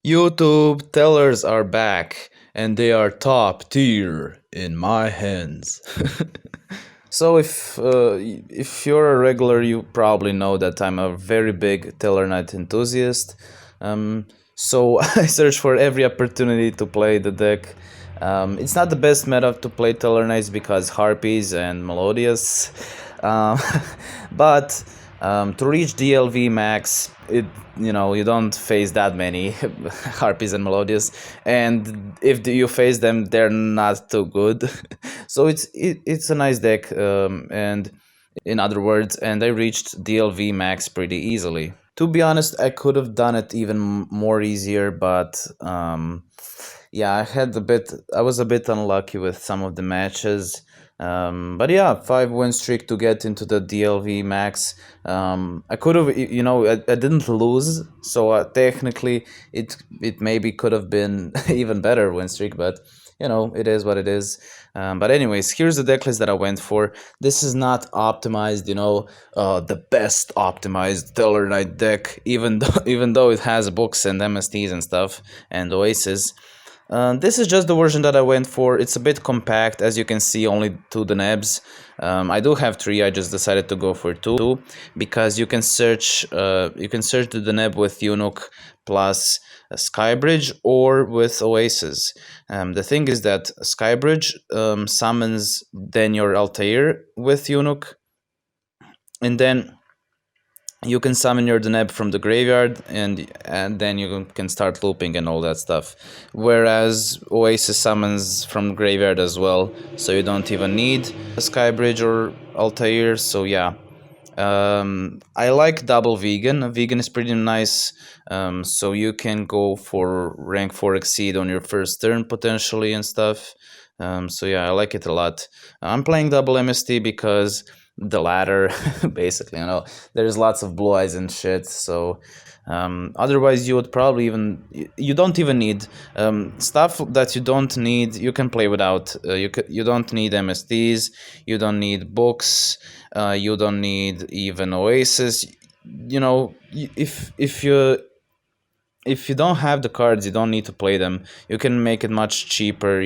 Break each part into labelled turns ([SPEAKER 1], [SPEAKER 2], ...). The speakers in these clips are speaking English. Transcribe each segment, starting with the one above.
[SPEAKER 1] YouTube tellers are back, and they are top tier in my hands. So if you're a regular, you probably know that I'm a very big Tellarknight enthusiast. So I search for every opportunity to play the deck. It's not the best meta to play Tellarknights because Harpies and Melodious, um, but to reach DLV max, you don't face that many Harpies and Melodious, and if you face them, they're not too good. So it's a nice deck, and in other words, and I reached DLV max pretty easily. To be honest, I could have done it even more easier, but yeah, I was a bit unlucky with some of the matches. But yeah, 5-win streak to get into the DLV max. I could have, I didn't lose, so technically it maybe could have been even better win streak, but it is what it is. But anyways, here's the decklist that I went for. This is not optimized, the best optimized Tellarknight deck, even though it has books and MSTs and stuff and Oasis. This is just the version that I went for. It's a bit compact, as you can see, only 2 Denebs. I do have 3. I just decided to go for 2 because you can search the Deneb with Eunuch plus Skybridge or with Oasis. The thing is that Skybridge summons then your Altair with Eunuch, and then you can summon your Deneb from the graveyard, and then you can start looping and all that stuff. Whereas Oasis summons from graveyard as well, so you don't even need a Skybridge or Altair. So yeah, I like double vegan. Vegan is pretty nice, so you can go for rank 4 exceed on your first turn potentially and stuff. So yeah, I like it a lot. I'm playing double MST because the ladder, basically, there's lots of blue eyes and shit. So otherwise you would probably you don't even need stuff that you don't need. You can play without. You don't need MSTs, you don't need books, you don't need even Oasis. If you don't have the cards, you don't need to play them. You can make it much cheaper,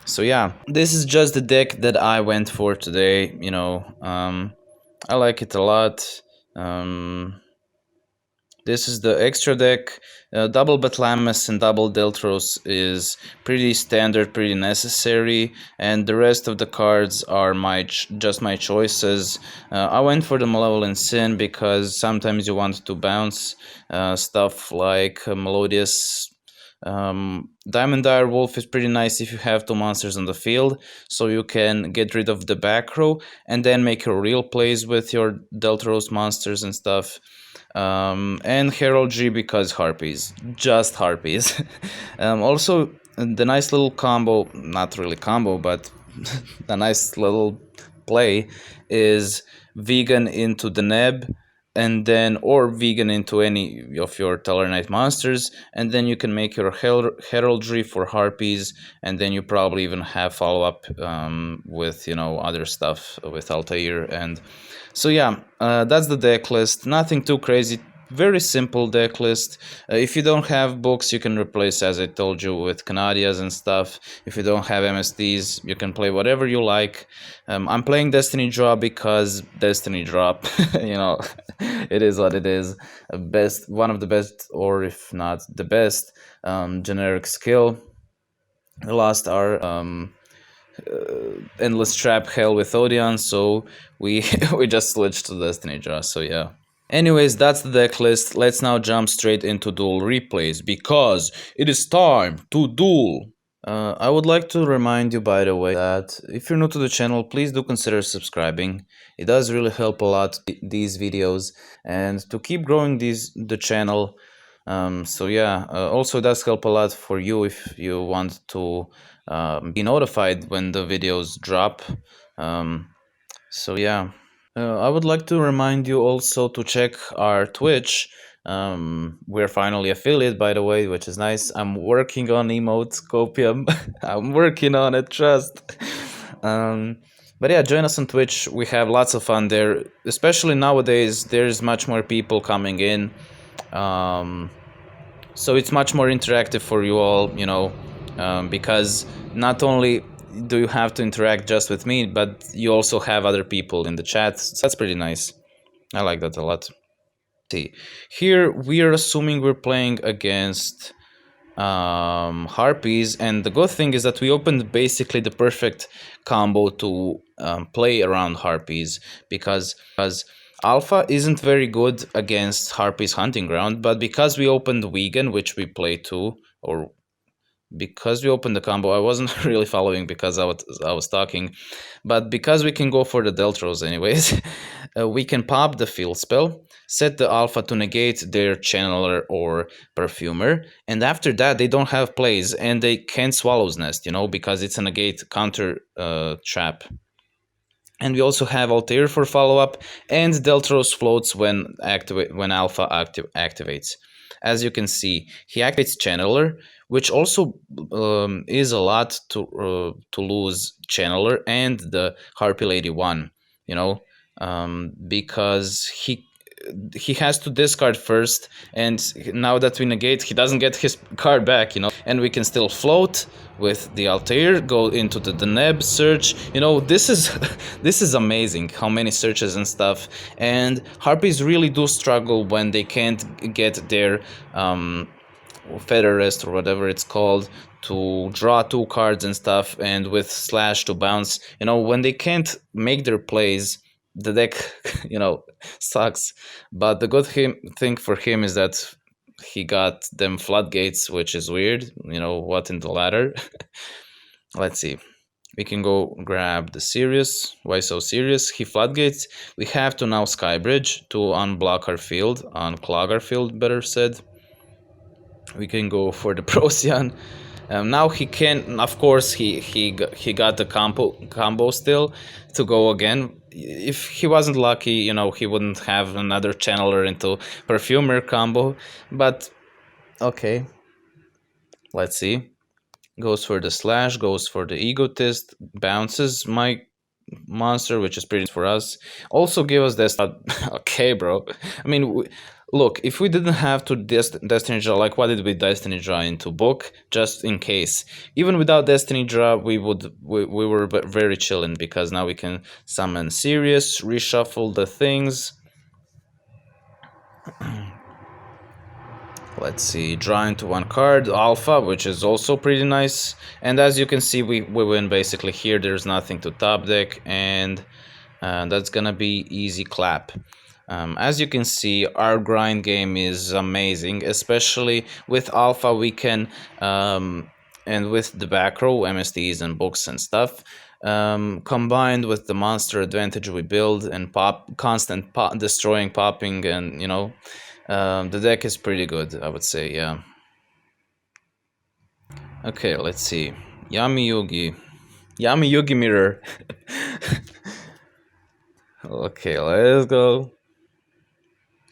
[SPEAKER 1] so yeah, this is just the deck that I went for today. I like it a lot. This is the extra deck. Double Batlamus and double Deltros is pretty standard, pretty necessary, and the rest of the cards are just my choices. I went for the Malevolent Sin because sometimes you want to bounce stuff like Melodious. Diamond Dire Wolf is pretty nice if you have 2 monsters on the field, so you can get rid of the Backrow and then make your real plays with your Deltros monsters and stuff. And Heraldry because Harpies, just Harpies. Also, the nice little combo, not really combo, but the nice little play is vegan into the Neb, and then or vegan into any of your Tellarknight monsters, and then you can make your heraldry for Harpies, and then you probably even have follow-up with other stuff with Altair. And so yeah, that's the deck list. Nothing too crazy, very simple deck list. If you don't have books, you can replace, as I told you, with Canadias and stuff. If you don't have MSDs, you can play whatever you like. I'm playing Destiny Drop because Destiny Drop, it is what it is. One of the best, or if not the best, generic skill. The last are Endless Trap Hell with Odeon, so we we just switched to Destiny Draw, so yeah. Anyways, that's the deck list. Let's now jump straight into duel replays, because it is time to duel! I would like to remind you, by the way, that if you're new to the channel, please do consider subscribing. It does really help a lot, these videos, and to keep growing the channel. So yeah, also it does help a lot for you if you want to be notified when the videos drop. So yeah, I would like to remind you also to check our Twitch. We're finally affiliate, by the way, which is nice. I'm working on emote copium. I'm working on it, trust. But yeah, join us on Twitch. We have lots of fun there, especially nowadays. There's much more people coming in. So it's much more interactive for you all, because not only do you have to interact just with me, but you also have other people in the chat. So that's pretty nice. I like that a lot. See, here we are assuming we're playing against Harpies, and the good thing is that we opened basically the perfect combo to play around Harpies, because Alpha isn't very good against Harpies Hunting Ground, but because we opened Vegan, which we play too, or because we opened the combo, I wasn't really following because I was talking, but because we can go for the Deltros anyways, we can pop the field spell, set the alpha to negate their channeler or perfumer, and after that they don't have plays and they can't Swallow's Nest, because it's a negate counter trap. And we also have Altair for follow-up, and Deltros floats when Alpha activates. As you can see, he activates Channeler, which also is a lot to lose Channeler and the Harpy Lady 1, because he has to discard first, and now that we negate, he doesn't get his card back, and we can still float with the Altair, go into the Deneb search. This is this is amazing how many searches and stuff. And Harpies really do struggle when they can't get their feather rest or whatever it's called to draw two cards and stuff, and with slash to bounce. When they can't make their plays, the deck sucks. But the good thing for him is that he got them floodgates, which is weird. What in the ladder? Let's see. We can go grab the Sirius. Why so serious? He floodgates. We have to now Skybridge to unblock our field, unclog our field, better said. We can go for the Procyon. Now he can, of course, he got the combo still to go again. If he wasn't lucky, he wouldn't have another channeler into perfumer combo. But okay, let's see. Goes for the slash, goes for the egotist, bounces my monster, which is pretty for us. Also give us this. Okay, bro. I mean, look, if we didn't have to Destiny Draw, like what did we Destiny Draw into book, just in case. Even without Destiny Draw, we were very chilling, because now we can summon Sirius, reshuffle the things. Let's see, draw into one card, Alpha, which is also pretty nice. And as you can see, we win basically here. There's nothing to top deck, and that's gonna be easy clap. As you can see, our grind game is amazing, especially with Alpha. We can, and with the Backrow, MSTs and books and stuff, combined with the monster advantage we build and constant destroying, popping, and the deck is pretty good, I would say, yeah. Okay, let's see. Yami Yugi mirror. Okay, let's go.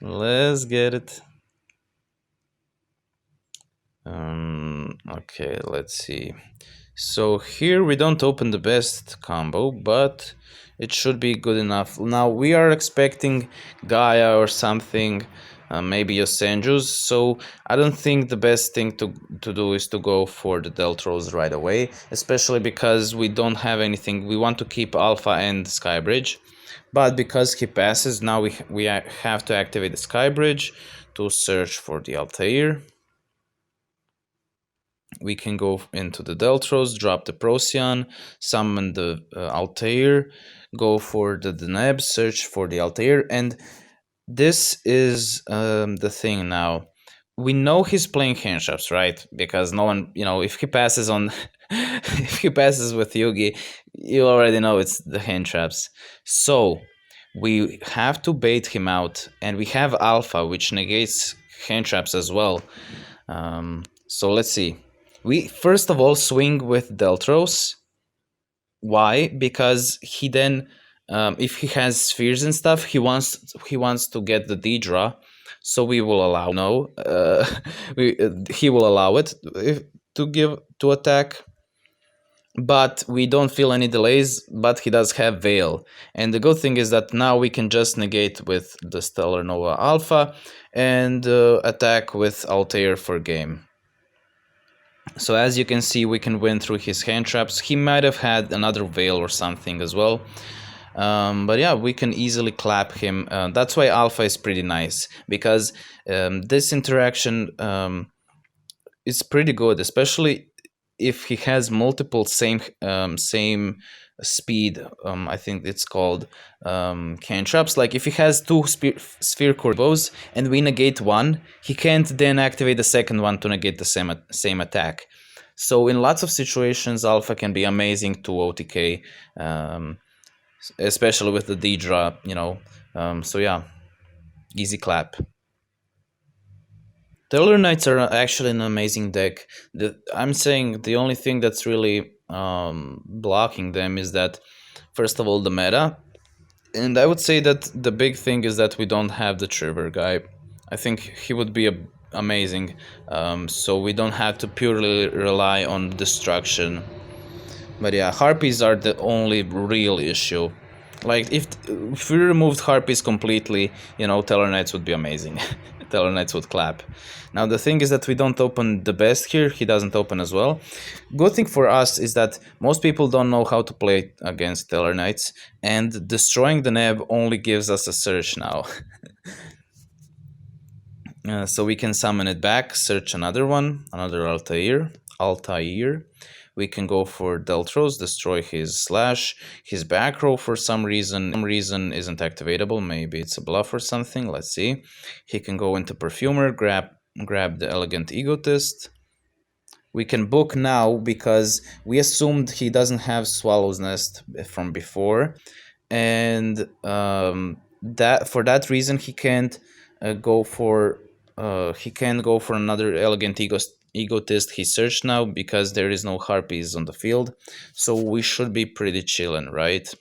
[SPEAKER 1] Let's get it. Okay, let's see. So here we don't open the best combo, but it should be good enough. Now we are expecting Gaia or something, maybe Yosenjus. So I don't think the best thing to do is to go for the Deltros right away, especially because we don't have anything. We want to keep Alpha and Skybridge, but because he passes, now we have to activate the Skybridge to search for the Altair. We can go into the Deltros, drop the Procyon, summon the Altair, go for the Deneb, search for the Altair, and this is the thing now. We know he's playing handshots, right? Because no one, if he passes on, if he passes with Yugi, you already know it's the hand traps. So we have to bait him out, and we have Alpha, which negates hand traps as well. So let's see. We first of all swing with Deltros. Why? Because he then, if he has spheres and stuff, he wants to get the D draw. So we will allow he will allow it to attack. but we don't feel any delays, but he does have Veil. And the good thing is that now we can just negate with the Stellar Nova Alpha and attack with Altair for game. So as you can see, we can win through his hand traps. He might have had another Veil or something as well. But yeah, we can easily clap him. That's why Alpha is pretty nice, because this interaction is pretty good, especially if he has multiple same speed. I think it's called cantrips. Like if he has two sphere combos and we negate one, he can't then activate the second one to negate the same attack. So in lots of situations, Alpha can be amazing to OTK, especially with the D drop, you know. So yeah, easy clap. Tellarknights are actually an amazing deck. I'm saying the only thing that's really blocking them is that, first of all, the meta. And I would say that the big thing is that we don't have the Trigger guy. I think he would be amazing, so we don't have to purely rely on destruction. But yeah, Harpies are the only real issue. Like, if we removed Harpies completely, you know, Tellarknights would be amazing. Tellarknights would clap. Now, the thing is that we don't open the best here. He doesn't open as well. Good thing for us is that most people don't know how to play against Tellarknights, and destroying the Neb only gives us a search now. So we can summon it back, search another one, another Altair. We can go for Deltros, destroy his Slash. His Backrow for some reason isn't activatable. Maybe it's a bluff or something. Let's see. He can go into Perfumer, grab the Elegant Egotist. We can book now because we assumed he doesn't have Swallow's Nest from before, and that for that reason he can't go for another Elegant Egotist. He searched now because there is no Harpies on the field, so we should be pretty chillin', right?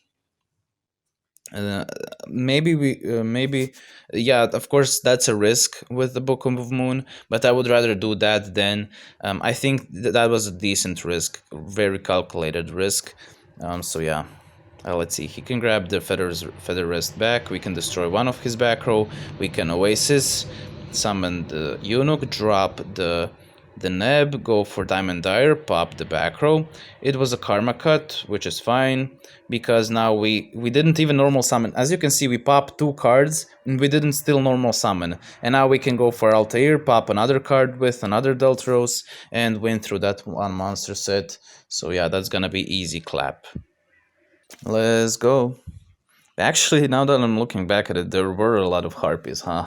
[SPEAKER 1] Maybe yeah, of course that's a risk with the Book of Moon, but I would rather do that than I think that was a decent risk, very calculated risk. So yeah, let's see, he can grab the Feather Rest back, we can destroy one of his back row, we can Oasis, summon the Eunuch, drop the Neb, go for Diamond Dire, pop the back row. It was a Karma cut, which is fine, because now we didn't even normal summon. As you can see, we popped 2 cards, and we didn't still normal summon. And now we can go for Altair, pop another card with another Deltros, and win through that one monster set. So yeah, that's gonna be easy clap. Let's go. Actually, now that I'm looking back at it, there were a lot of Harpies, huh?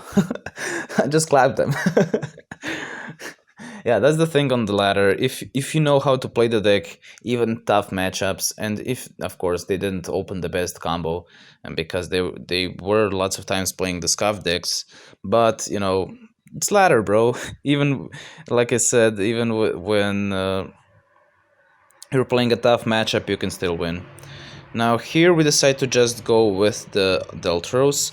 [SPEAKER 1] I just clapped them. Yeah, that's the thing on the ladder. If you know how to play the deck, even tough matchups, and if of course they didn't open the best combo, and because they were lots of times playing the scuff decks, but you know, it's ladder, bro. Even like I said, even when you're playing a tough matchup, you can still win. Now here we decide to just go with the Deltros.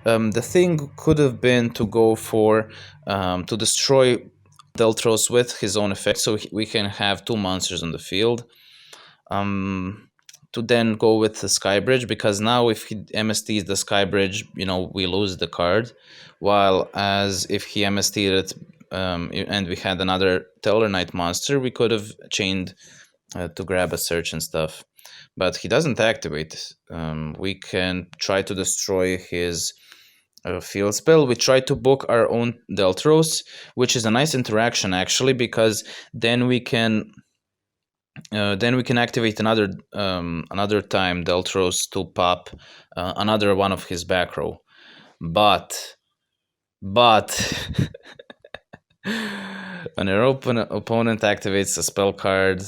[SPEAKER 1] The thing could have been to go for to destroy Deltros with his own effect, so we can have 2 monsters on the field. To then go with the Skybridge, because now if he MSTs the Skybridge, you know, we lose the card. While as if he MST'd it and we had another Tellarknight monster, we could have chained to grab a search and stuff. But he doesn't activate. We can try to destroy his field spell. We try to book our own Deltros, which is a nice interaction actually, because then we can activate another time Deltros to pop another one of his back row. But when your opponent activates a spell card,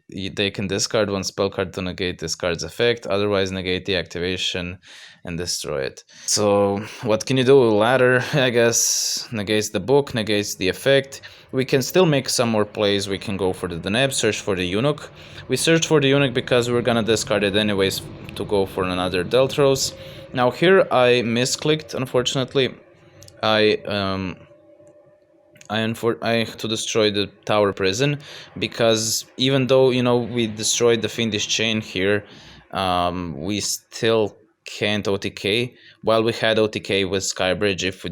[SPEAKER 1] they can discard one spell card to negate this card's effect, otherwise negate the activation and destroy it. So what can you do? Ladder, I guess, negates the book, negates the effect. We can still make some more plays. We can go for the Deneb, search for the Eunuch. We search for the Eunuch because we're gonna discard it anyways to go for another Deltros. Now here I misclicked, unfortunately. I had to destroy the tower prison, because even though we destroyed the fiendish chain here, we still can't OTK. While we had OTK with Skybridge if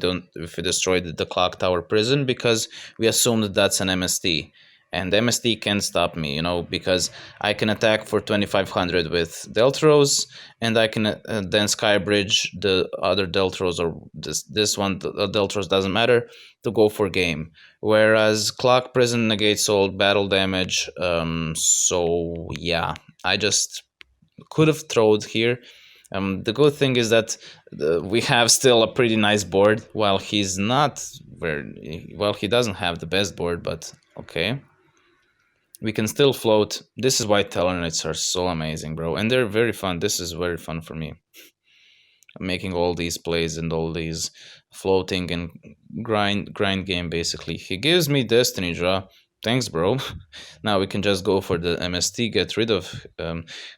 [SPEAKER 1] we destroyed the clock tower prison, because we assumed that that's an MST. And MST can't stop me, because I can attack for 2500 with Deltros, and I can then Skybridge the other Deltros, or this one, the Deltros doesn't matter, to go for game. Whereas Clock Prison negates all battle damage, so yeah, I just could have throwed here. The good thing is that we have still a pretty nice board, while he's not very well. He doesn't have the best board, but okay. We can still float. This is why Tellarknights are so amazing, bro. And they're very fun. This is very fun for me. Making all these plays and all these floating and grind game, basically. He gives me Destiny Draw. Thanks, bro. Now we can just go for the MST, get rid of...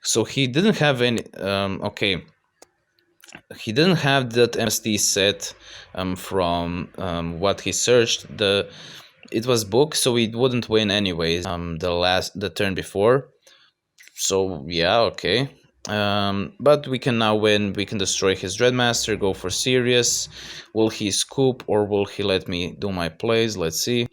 [SPEAKER 1] so he didn't have any... okay. He didn't have that MST set from what he searched. It was book, so we wouldn't win anyways. The turn before, so yeah, okay. But we can now win. We can destroy his Dreadmaster, go for Sirius. Will he scoop, or will he let me do my plays? Let's see.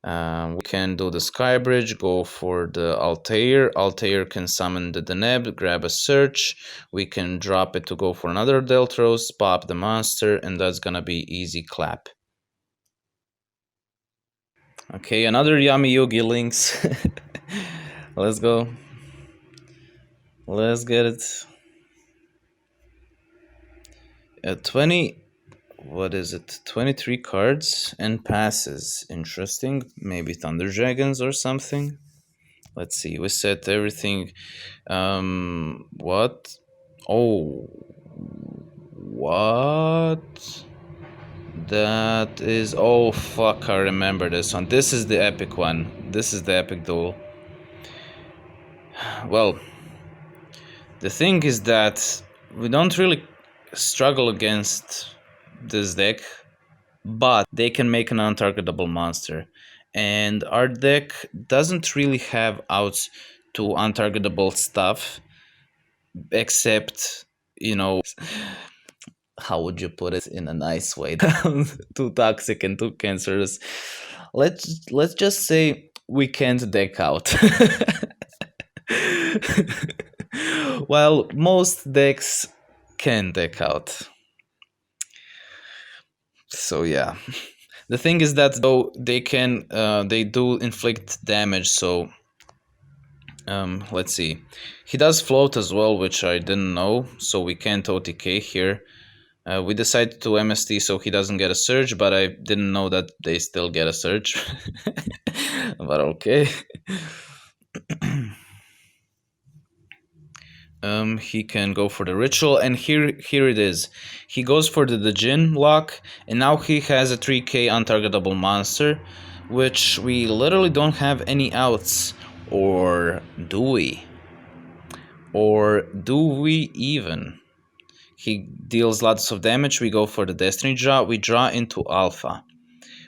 [SPEAKER 1] We can do the Skybridge, go for the Altair. Altair can summon the Deneb, grab a search. We can drop it to go for another Deltros, pop the monster, and that's gonna be easy clap. Okay, another Yami Yugi links. Let's go. Let's get it. At 20, what is it? 23 cards and passes. Interesting. Maybe Thunder Dragons or something. Let's see. We set everything. What? Oh. What? That is... oh, fuck, I remember this one. This is the epic one. This is the epic duel. Well, the thing is that we don't really struggle against this deck, but they can make an untargetable monster. And our deck doesn't really have outs to untargetable stuff, except, how would you put it in a nice way? Too toxic and too cancerous. Let's just say we can't deck out. While most decks can deck out. So yeah. The thing is that though they do inflict damage, so let's see. He does float as well, which I didn't know, so we can't OTK here. We decided to MST so he doesn't get a surge, but I didn't know that they still get a surge. But okay. He can go for the ritual, and here it is. He goes for the Djinn lock, and now he has a 3k untargetable monster, which we literally don't have any outs. Or do we? Or do we even? He deals lots of damage. We go for the Destiny Draw. We draw into Alpha.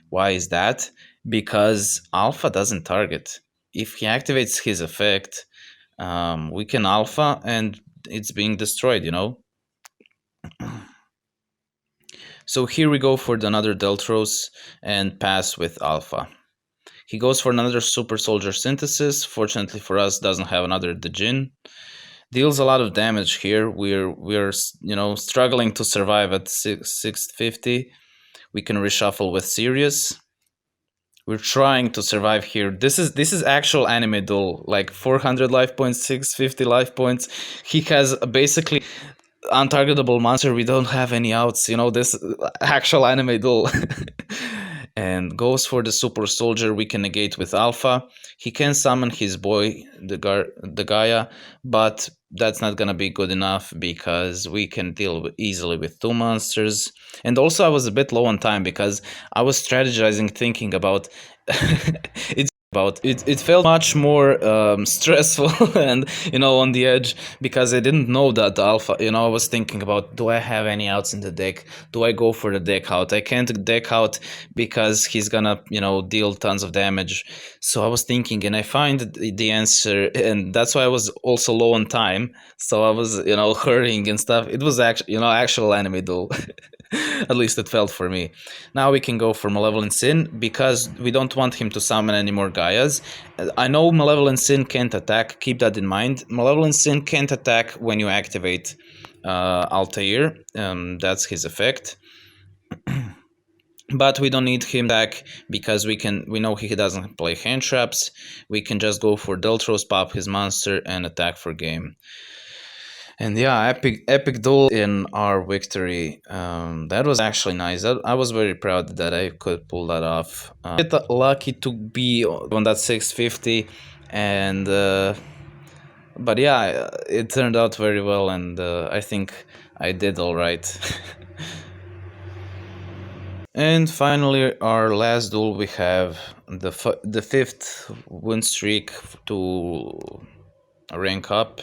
[SPEAKER 1] Why is that? Because Alpha doesn't target. If he activates his effect, we can Alpha and it's being destroyed, So here we go for another Deltros and pass with Alpha. He goes for another Super Soldier Synthesis. Fortunately for us, doesn't have another Djinn. Deals a lot of damage here. We're struggling to survive at 650. We can reshuffle with Sirius. We're trying to survive here. This is actual anime duel, like 400 life points, 650 life points. He has basically untargetable monster. We don't have any outs. This actual anime duel. And goes for the Super Soldier. We can negate with Alpha. He can summon his boy, the Gaia, but that's not gonna be good enough because we can deal easily with two monsters. And also I was a bit low on time because I was strategizing, thinking about it's about it. It felt much more stressful and on the edge, because I didn't know that the alpha. I was thinking about, do I have any outs in the deck? Do I go for the deck out? I can't deck out because he's gonna deal tons of damage. So I was thinking, and I find the answer, and that's why I was also low on time. So I was hurrying and stuff. It was actually actual anime duel. At least it felt for me. Now we can go for Malevolent Sin, because we don't want him to summon any more Gaias. I know Malevolent Sin can't attack, keep that in mind. Malevolent Sin can't attack when you activate Altair, that's his effect. But we don't need him back, because we know he doesn't play hand traps. We can just go for Deltros, pop his monster, and attack for game. And yeah, epic duel in our victory. That was actually nice. I was very proud that I could pull that off. Get lucky to be on that 650, and but yeah, it turned out very well, and I think I did all right. And finally, our last duel, we have the 5th win streak to rank up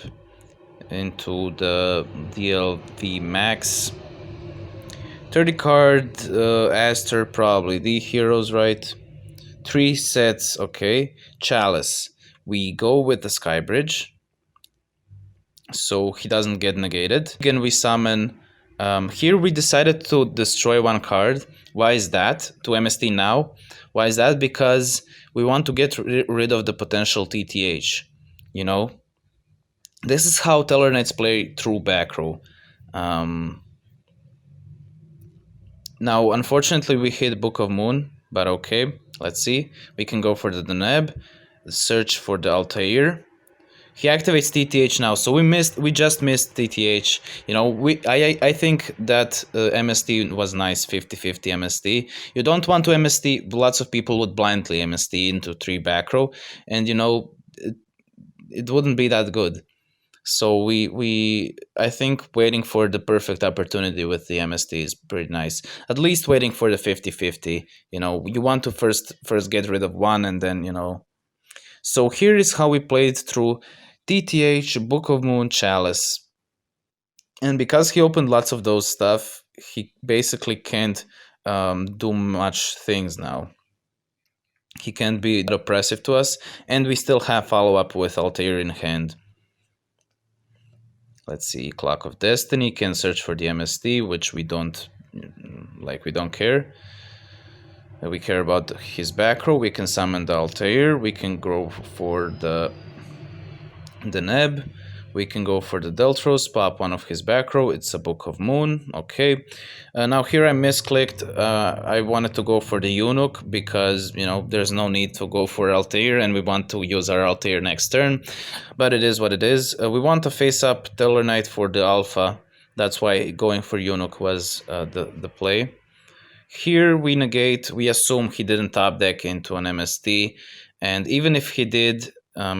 [SPEAKER 1] into the DLV max. 30 card Aster, probably the heroes, right? 3 sets, okay. Chalice, we go with the Skybridge, so he doesn't get negated. Again, we summon. Here we decided to destroy 1 card. Why is that? To MST now. Why is that? Because we want to get rid of the potential TTH. This is how Tellarknights play through Backrow. Now, unfortunately, we hit Book of Moon, but okay, let's see. We can go for the Deneb, search for the Altair. He activates TTH now, so we just missed TTH. I think that MST was nice, 50-50 MST. You don't want to MST, lots of people would blindly MST into 3 Backrow, and it wouldn't be that good. So I think waiting for the perfect opportunity with the MST is pretty nice. At least waiting for the 50-50. You want to first get rid of 1, and then So here is how we played through TTH, Book of Moon, Chalice. And because he opened lots of those stuff, he basically can't do much things now. He can't be oppressive to us, and we still have follow-up with Altair in hand. Let's see, Clock of Destiny can search for the MST, which we don't care. We care about his Backrow. We can summon the Altair. We can go for the Neb. We can go for the Deltros, pop 1 of his Backrow. It's a Book of Moon. Okay. Now here I misclicked. I wanted to go for the Eunuch because, there's no need to go for Altair, and we want to use our Altair next turn. But it is what it is. We want to face up Tellarknight for the Alpha. That's why going for Eunuch was the play. Here we assume he didn't top deck into an MST. And even if he did,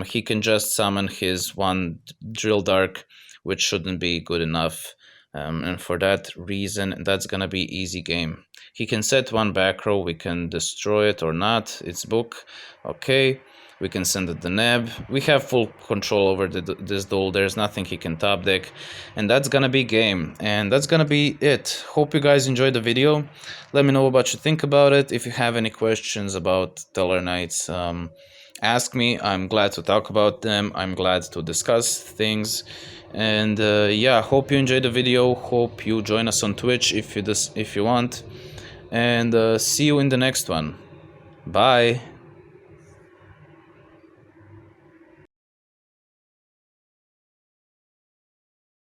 [SPEAKER 1] he can just summon his 1 Drill Dark, which shouldn't be good enough. And for that reason, that's gonna be easy game. He can set 1 Backrow, we can destroy it or not, it's book, okay. We can send it the Neb. We have full control over this duel. There's nothing he can top deck. And that's gonna be game. And that's gonna be it. Hope you guys enjoyed the video. Let me know what you think about it. If you have any questions about Tellarknights, ask me. I'm glad to talk about them. I'm glad to discuss things. And yeah, hope you enjoyed the video. Hope you join us on Twitch if you want. And see you in the next one. Bye.